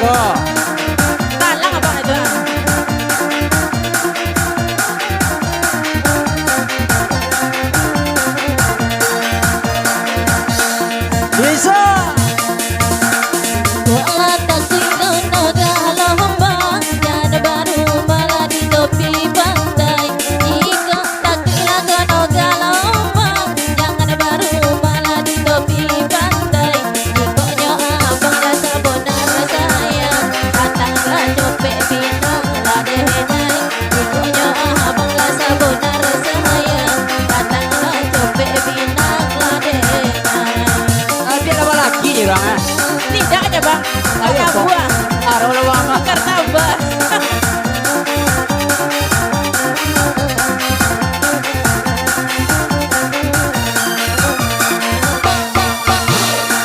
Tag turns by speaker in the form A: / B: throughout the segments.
A: Monggo.
B: Talang abang itu.
A: Bisa.
B: Walau tak singgung dalam hamba, tiada baru malah di tepi pantai. Jika tak kehilangan dalam hamba, jangan baru malah di tepi pantai. Jikanya abang rasa benar sayang, datanglah copek bintang ladenai. Jikanya abang rasa benar sayang, datanglah copek bintang ladenai.
A: Dia apa lagi nih bang?
B: Tidak ada bang,
A: Ayo
B: karena
A: bang.
B: buah,
A: Aduh lawang.
B: karena buah.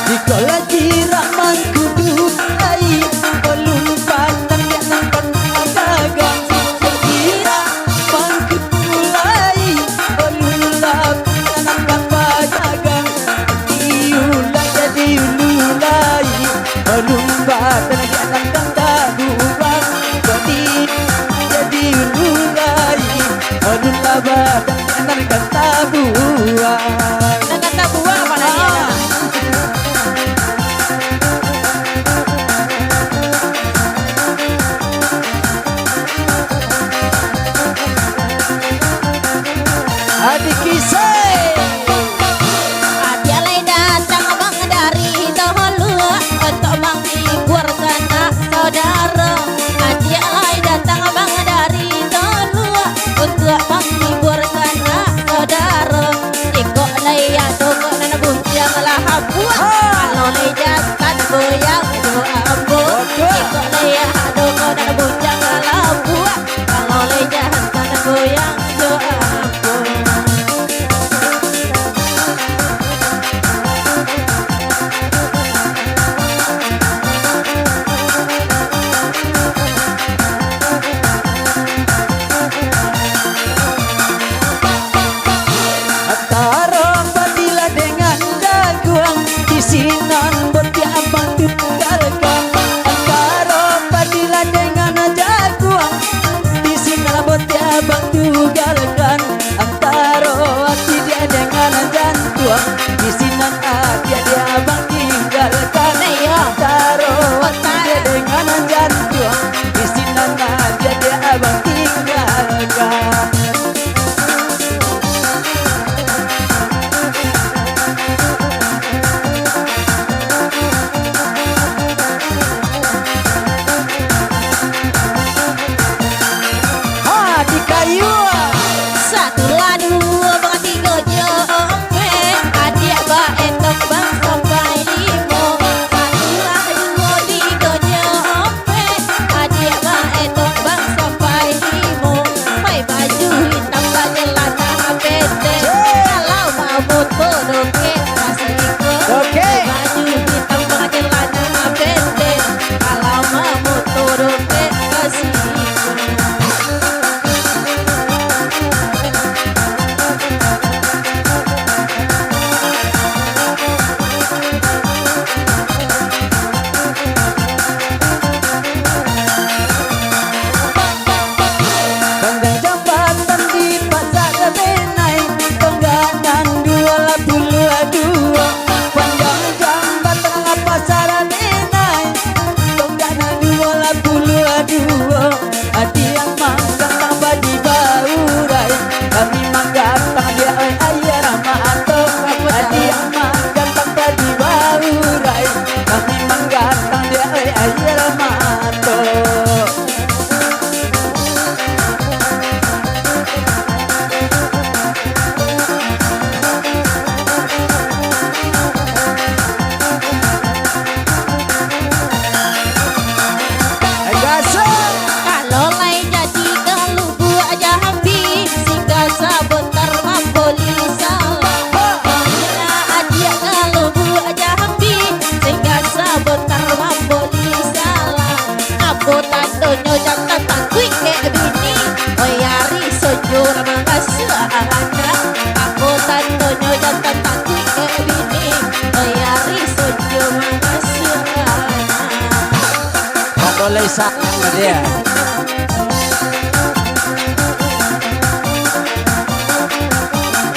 A: Jika lagi raman kudu ai, belum patah yang dagang. Kira bangkit mulai, belum lapang dagang. Diulang jadi ululai, belum patah yang dagang. Jadi ululai, belum lapang yang dagang.
B: Dan kata buah apa namanya?
A: Adik kisah.
B: Dia lain datang abang dari dahulu untuk menghibur sanak saudara. Dia lain datang abang dari dahulu untuk menghibur sanak saudara. Ikut layak dongok dan bujang lah buah. Kalau lejatan goyang doa ambo. Ikut layak dongok dan bujang lah buah. Kalau lejatan goyang doa ambo.
A: Antara Fadila dengan Daguang, di sinan botia abang tinggalkan. Antara Fadila dengan Daguang, di sinan botia abang tinggalkan. Antara hati dia dengan jantuang, di sinan dia abang tinggalkan. Antara hati dia dengan jantuang, di sinan dia abang tinggalkan. Di kayu
B: Satu lah dua bang tiga jompe, adik bang entok bang sampai lima. Satu lah dua tiga jompe, adik bang entok bang sampai lima. Pakai baju hitam baju celana pendek, kalau mau foto doket kasih ikut.
A: Oke.
B: Baju hitam bang celana pendek, kalau mau foto doket kasih ikut.
A: Banggang jambatan di pasar Benai, tongganan 22. Banggang jambatan di pasar Benai, tongganan 22. Adi yang manggang tambah di baurai, kami manggang tang dia ayah ramah atau. Adi yang manggang tambah di baurai, kami manggang tang dia ayah ramah atau.
B: Kalau lain jadi kalau buat jambi, singgah sebentar membeli salah. Bila adik kalau buat jambi, singgah sebentar membeli salah. Aku tandonyo jangan takut ke bini, oh yari sojur mengasuh anak. Aku tandonyo jangan takut ke bini, oh yari sojur mengasuh anak.
A: kasih sayang ke dia.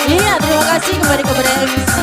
B: Iya, terima kasih kembali kepada MC